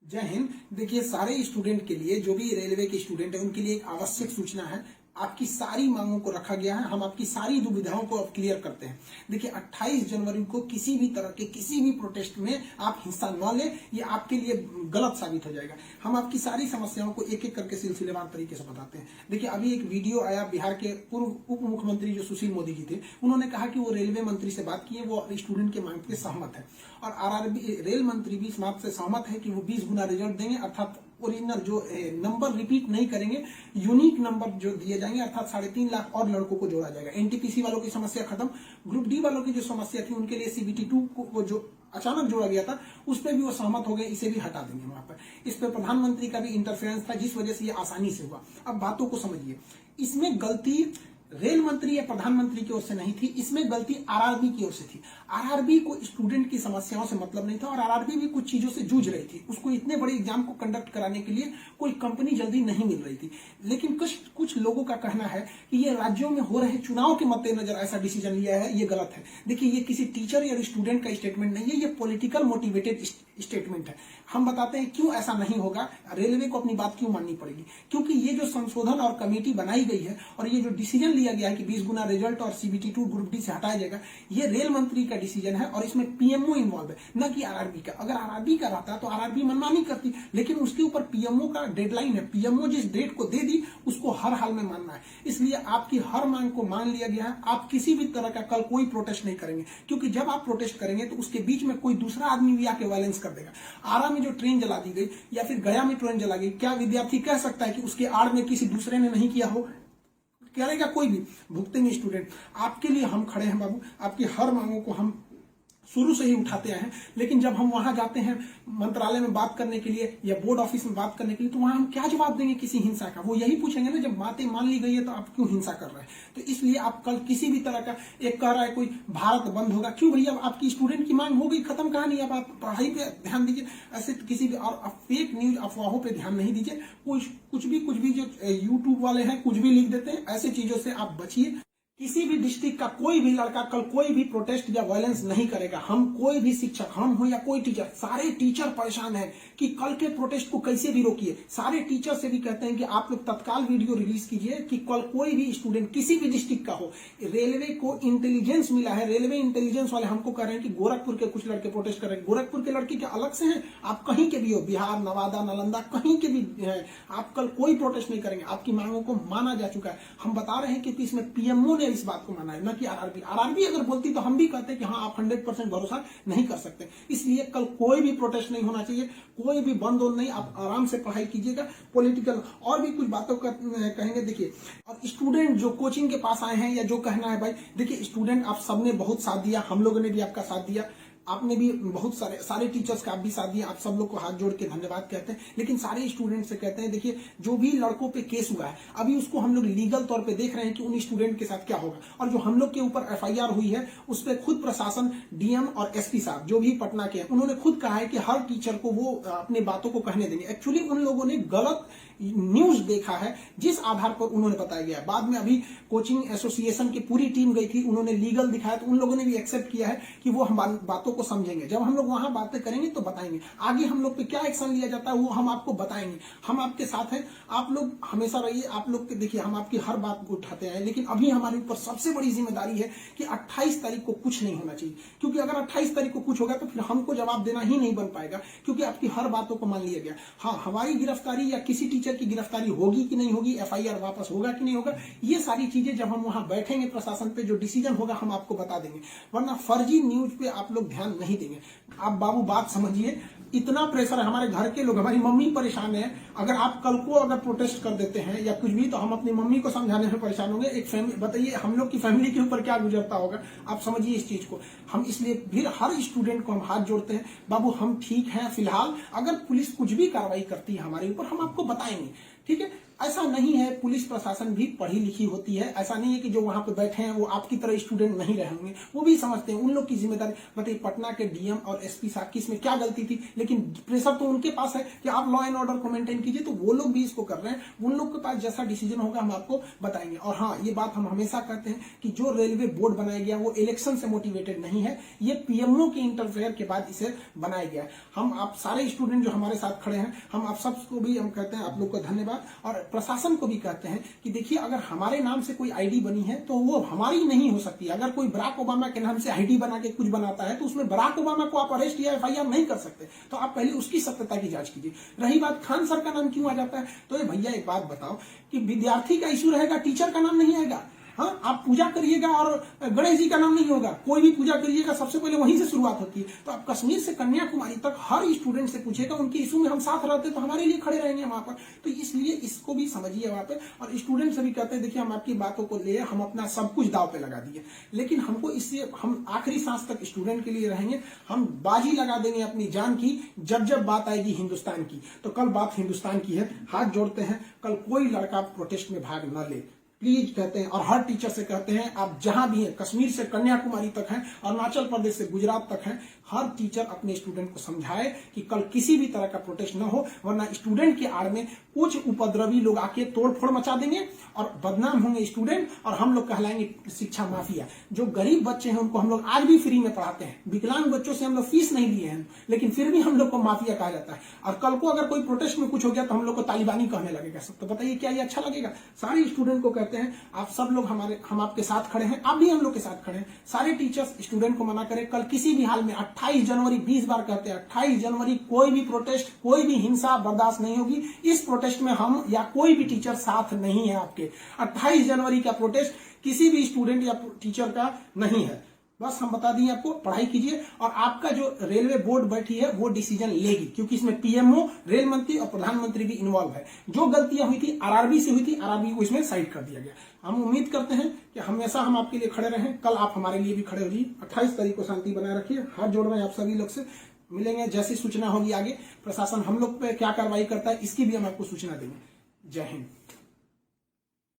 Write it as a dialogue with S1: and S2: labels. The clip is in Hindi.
S1: जय हिंद। देखिए, सारे स्टूडेंट के लिए, जो भी रेलवे के स्टूडेंट है, उनके लिए एक आवश्यक सूचना है। आपकी सारी मांगों को रखा गया है। हम आपकी सारी दुविधाओं को अब क्लियर करते हैं। देखिए, 28 जनवरी को किसी भी तरह के किसी भी प्रोटेस्ट में आप हिस्सा न लें, ये आपके लिए गलत साबित हो जाएगा। हम आपकी सारी समस्याओं को एक एक करके सिलसिलेवार तरीके से बताते हैं। देखिए, अभी एक वीडियो आया, बिहार के पूर्व उप मुख्यमंत्री जो सुशील मोदी जी थे, उन्होंने कहा कि वो रेलवे मंत्री से बात किए, वो स्टूडेंट के मांग पे सहमत है और आरआरबी रेल मंत्री भी इस बात से सहमत है कि वो 20 गुना रिजल्ट देंगे, अर्थात ओरिजिनल जो नंबर रिपीट नहीं करेंगे, यूनिक नंबर जो दिए जाएंगे, अर्थात 3.5 लाख और लड़कों को जोड़ा जाएगा। एनटीपीसी वालों की समस्या खत्म। ग्रुप डी वालों की जो समस्या थी, उनके लिए सीबीटी 2 को जो अचानक जोड़ा गया था, उस पर भी वो सहमत हो गए, इसे भी हटा देंगे वहां पर। इस पर प्रधानमंत्री का भी इंटरफेरेंस था, जिस वजह से ये आसानी से हुआ। अब बातों को समझिए, इसमें गलती रेल मंत्री या प्रधानमंत्री की ओर से नहीं थी, इसमें गलती आरआरबी की ओर से थी। आरआरबी को स्टूडेंट की समस्याओं से मतलब नहीं था और आरआरबी भी कुछ चीजों से जूझ रही थी। उसको इतने बड़े एग्जाम को कंडक्ट कराने के लिए कोई कंपनी जल्दी नहीं मिल रही थी। लेकिन कुछ लोगों का कहना है कि ये राज्यों में हो रहे चुनाव के मद्देनजर ऐसा डिसीजन लिया है, ये गलत है। देखिए, ये किसी टीचर या स्टूडेंट का स्टेटमेंट नहीं है, ये पॉलिटिकल मोटिवेटेड स्टेटमेंट है। हम बताते हैं क्यों ऐसा नहीं होगा, रेलवे को अपनी बात क्यों माननी पड़ेगी। क्योंकि ये जो संशोधन और कमेटी बनाई गई है और ये जो डिसीजन लिया गया है कि 20 गुना रिजल्ट और सीबीटी 2 ग्रुप डी से हटाया जाएगा, ये रेल मंत्री का डिसीजन है और इसमें पीएमओ इन्वॉल्व है, न कि आरआरबी का। अगर आरआरबी का रहता तो आरआरबी मनमानी करती, लेकिन उसके ऊपर पीएमओ का डेडलाइन है। पीएमओ जिस डेट को दे दी, उसको हर हाल में मानना है। इसलिए आपकी हर मांग को मान लिया गया है। आप किसी भी तरह का कल कोई प्रोटेस्ट नहीं करेंगे, क्योंकि जब आप प्रोटेस्ट करेंगे तो उसके बीच में कोई दूसरा आदमी भी आके वायलेंस कर देगा। आरा में जो ट्रेन जला दी गई या फिर गया में ट्रेन जला गई, क्या विद्यार्थी कह सकता है कि उसके आड़ में किसी दूसरे ने नहीं किया हो? करेगा कोई भी, भुगतेंगे स्टूडेंट। आपके लिए हम खड़े हैं बाबू, आपकी हर मांगों को हम शुरू से ही उठाते हैं। लेकिन जब हम वहां जाते हैं मंत्रालय में बात करने के लिए या बोर्ड ऑफिस में बात करने के लिए, तो वहां हम क्या जवाब देंगे किसी हिंसा का? वो यही पूछेंगे ना, जब बातें मान ली गई है तो आप क्यों हिंसा कर रहे हैं? तो इसलिए आप कल किसी भी तरह का, एक कह रहा है कोई भारत बंद होगा, क्यों भैया? आपकी स्टूडेंट की मांग हो गई, खत्म कहानी। अब आप पढ़ाई पे ध्यान दीजिए, ऐसे किसी भी और फेक न्यूज अफवाहों पे ध्यान नहीं दीजिए। कुछ भी जो यूट्यूब वाले हैं कुछ भी लिख देते हैं, ऐसे चीजों से आप बचिए। किसी भी डिस्ट्रिक्ट का कोई भी लड़का कल कोई भी प्रोटेस्ट या वायलेंस नहीं करेगा। हम कोई भी शिक्षक, हम हो या कोई टीचर, सारे टीचर परेशान हैं कि कल के प्रोटेस्ट को कैसे भी रोकिए। सारे टीचर से भी कहते हैं कि आप लोग तत्काल वीडियो रिलीज कीजिए कि कल कोई भी स्टूडेंट किसी भी डिस्ट्रिक्ट का हो। रेलवे को इंटेलिजेंस मिला है, रेलवे इंटेलिजेंस वाले हमको कह रहे हैं कि गोरखपुर के कुछ लड़के प्रोटेस्ट कर रहे हैं। गोरखपुर के लड़के क्या अलग से हैं? आप कहीं के भी हो, बिहार, नवादा, नालंदा, कहीं के भी है, आप कल कोई प्रोटेस्ट नहीं करेंगे। आपकी मांगों को माना जा चुका है। हम बता रहे हैं कि इसमें पीएमओ ने इस बात को माना है, न कि आरआरबी। आरआरबी अगर बोलती तो हम भी कहते हैं कि हाँ, आप 100% भरोसा नहीं कर सकते। इसलिए कल कोई भी प्रोटेस्ट नहीं होना चाहिए, कोई भी बंद नहीं। आप आराम से पढ़ाई कीजिएगा। पॉलिटिकल और भी कुछ बातों का कहेंगे। देखिए, और स्टूडेंट जो कोचिंग के पास आए हैं या जो कहना है भाई, देखिए स्टूडेंट आप सबने बहुत साथ दिया, हम लोगों ने भी आपका साथ दिया, आपने भी बहुत सारे टीचर्स का आप भी साथ दिया। आप सब लोग को हाथ जोड़ के धन्यवाद कहते हैं। लेकिन सारे स्टूडेंट से कहते हैं, देखिए जो भी लड़कों पे केस हुआ है, अभी उसको हम लोग लीगल तौर पे देख रहे हैं कि उन स्टूडेंट के साथ क्या होगा। और जो हम लोग के ऊपर एफआईआर हुई है, उस पर खुद प्रशासन, डीएम और एसपी साहब जो भी पटना के हैं, उन्होंने खुद कहा है कि हर टीचर को वो अपनी बातों को कहने देंगे। एक्चुअली उन लोगों ने गलत न्यूज देखा है, जिस आधार पर उन्होंने बताया गया है। बाद में अभी कोचिंग एसोसिएशन की पूरी टीम गई थी, उन्होंने लीगल दिखाया, तो उन लोगों ने भी एक्सेप्ट किया है कि वो हम बातों को समझेंगे। जब हम लोग वहां बातें करेंगे तो बताएंगे। आगे हम लोग पे क्या एक्शन लिया जाता है वो हम आपको बताएंगे। हम आपके साथ हैं, आप लोग हमेशा रहिए। आप लोग देखिए, हम आपकी हर बात को उठाते हैं। लेकिन अभी हमारे ऊपर सबसे बड़ी जिम्मेदारी है कि 28 तारीख को कुछ नहीं होना चाहिए, क्योंकि अगर 28 तारीख को कुछ होगा तो फिर हमको जवाब देना ही नहीं बन पाएगा, क्योंकि आपकी हर बातों को मान लिया गया। हाँ, हमारी गिरफ्तारी या किसी टीचर की गिरफ्तारी होगी कि नहीं होगी, एफआईआर वापस होगा कि नहीं होगा, ये सारी चीजें जब हम वहां बैठेंगे प्रशासन पे, जो डिसीजन होगा हम आपको बता देंगे। वरना फर्जी न्यूज पे आप लोग ध्यान नहीं देंगे। आप बाबू बात समझिए, इतना प्रेशर है। हमारे घर के लोग, हमारी मम्मी परेशान है। अगर आप कल को अगर प्रोटेस्ट कर देते हैं या कुछ भी, तो हम अपनी मम्मी को समझाने में परेशान होंगे। एक फैमिली, बताइए हम लोग की फैमिली के ऊपर क्या गुजरता होगा। आप समझिए इस चीज को। हम इसलिए फिर हर स्टूडेंट को हम हाथ जोड़ते हैं, बाबू हम ठीक हैं फिलहाल। अगर पुलिस कुछ भी कार्रवाई करती है हमारे ऊपर, हम आपको बताएंगे। ठीक है, ऐसा नहीं है, पुलिस प्रशासन भी पढ़ी लिखी होती है, ऐसा नहीं है कि जो वहां पे बैठे हैं वो आपकी तरह स्टूडेंट नहीं रहे होंगे, वो भी समझते हैं, उन लोग की जिम्मेदारी। बताइए पटना के डीएम और एसपी साहब की इसमें क्या गलती थी, लेकिन प्रेशर तो उनके पास है कि आप लॉ एंड ऑर्डर को मेंटेन कीजिए, तो वो लोग भी इसको कर रहे हैं। उन लोग के पास जैसा डिसीजन होगा हम आपको बताएंगे। और हाँ, ये बात हम हमेशा कहते हैं कि जो रेलवे बोर्ड बनाया गया वो इलेक्शन से मोटिवेटेड नहीं है, ये पीएमओ के इंटरफेयर के बाद इसे बनाया गया है। हम आप सारे स्टूडेंट जो हमारे साथ खड़े हैं, हम आप सबको भी हम कहते हैं आप लोग को धन्यवाद, और प्रशासन को भी कहते हैं कि देखिए अगर हमारे नाम से कोई आईडी बनी है तो वो हमारी नहीं हो सकती। अगर कोई बराक ओबामा के नाम से आईडी बना के कुछ बनाता है तो उसमें बराक ओबामा को आप अरेस्ट या एफआईआर नहीं कर सकते, तो आप पहले उसकी सत्यता की जांच कीजिए। रही बात खान सर का नाम क्यों आ जाता है, तो ये भैया एक बात बताओ कि विद्यार्थी का इश्यू रहेगा, टीचर का नाम नहीं आएगा। हाँ, आप पूजा करिएगा और गणेश जी का नाम नहीं होगा, कोई भी पूजा करिएगा सबसे पहले वहीं से शुरुआत होती है। तो आप कश्मीर से कन्याकुमारी तक हर स्टूडेंट से पूछिएगा, उनके इशू में हम साथ रहते तो हमारे लिए खड़े रहेंगे वहां पर। तो इसलिए इसको भी समझिए वहां पे, और स्टूडेंट से भी कहते हैं देखिए हम आपकी बातों को ले, हम अपना सब कुछ दाव पे लगा दिए, लेकिन हमको इससे हम आखिरी सांस तक स्टूडेंट के लिए रहेंगे, हम बाजी लगा देंगे अपनी जान की जब बात आएगी हिंदुस्तान की। तो कल बात हिंदुस्तान की है, हाथ जोड़ते हैं, कल कोई लड़का प्रोटेस्ट में भाग न ले प्लीज कहते हैं। और हर टीचर से कहते हैं आप जहां भी हैं, कश्मीर से कन्याकुमारी तक हैं, अरुणाचल प्रदेश से गुजरात तक हैं, हर टीचर अपने स्टूडेंट को समझाए कि कल किसी भी तरह का प्रोटेस्ट न हो, वरना स्टूडेंट के आड़ में कुछ उपद्रवी लोग आके तोड़फोड़ मचा देंगे और बदनाम होंगे स्टूडेंट, और हम लोग कहलाएंगे शिक्षा माफिया। जो गरीब बच्चे हैं उनको हम लोग आज भी फ्री में पढ़ाते हैं, विकलांग बच्चों से हम लोग फीस नहीं लिए हैं, लेकिन फिर भी हम लोग को माफिया कहा जाता है। और कल को अगर कोई प्रोटेस्ट में कुछ हो गया तो हम लोग को तालिबानी कहने लगेगा सब। तो बताइए क्या ये अच्छा लगेगा? सारे स्टूडेंट को कहते हैं आप सब लोग हम आपके साथ खड़े हैं, आप भी हम लोग के साथ खड़े हैं। सारे टीचर्स स्टूडेंट को मना करें, कल किसी भी हाल में 28 जनवरी 20 बार कहते हैं 28 जनवरी कोई भी प्रोटेस्ट, कोई भी हिंसा बर्दाश्त नहीं होगी। इस प्रोटेस्ट में हम या कोई भी टीचर साथ नहीं है आपके। 28 जनवरी का प्रोटेस्ट किसी भी स्टूडेंट या टीचर का नहीं है। बस हम बता दिए आपको, पढ़ाई कीजिए, और आपका जो रेलवे बोर्ड बैठी है वो डिसीजन लेगी, क्योंकि इसमें पीएमओ, रेल मंत्री और प्रधानमंत्री भी इन्वॉल्व है। जो गलतियां हुई थी आरआरबी से हुई थी, आरआरबी को इसमें साइड कर दिया गया। हम उम्मीद करते हैं कि हमेशा हम आपके लिए खड़े रहें, कल आप हमारे लिए भी खड़े हो जाइए। 28 तारीख को शांति बनाए रखिए। हाथ जोड़ रहे हैं आप सभी लोग से, मिलेंगे जैसी सूचना होगी आगे, प्रशासन हम लोग पे क्या कार्रवाई करता है इसकी भी हम आपको सूचना देंगे। जय हिंद।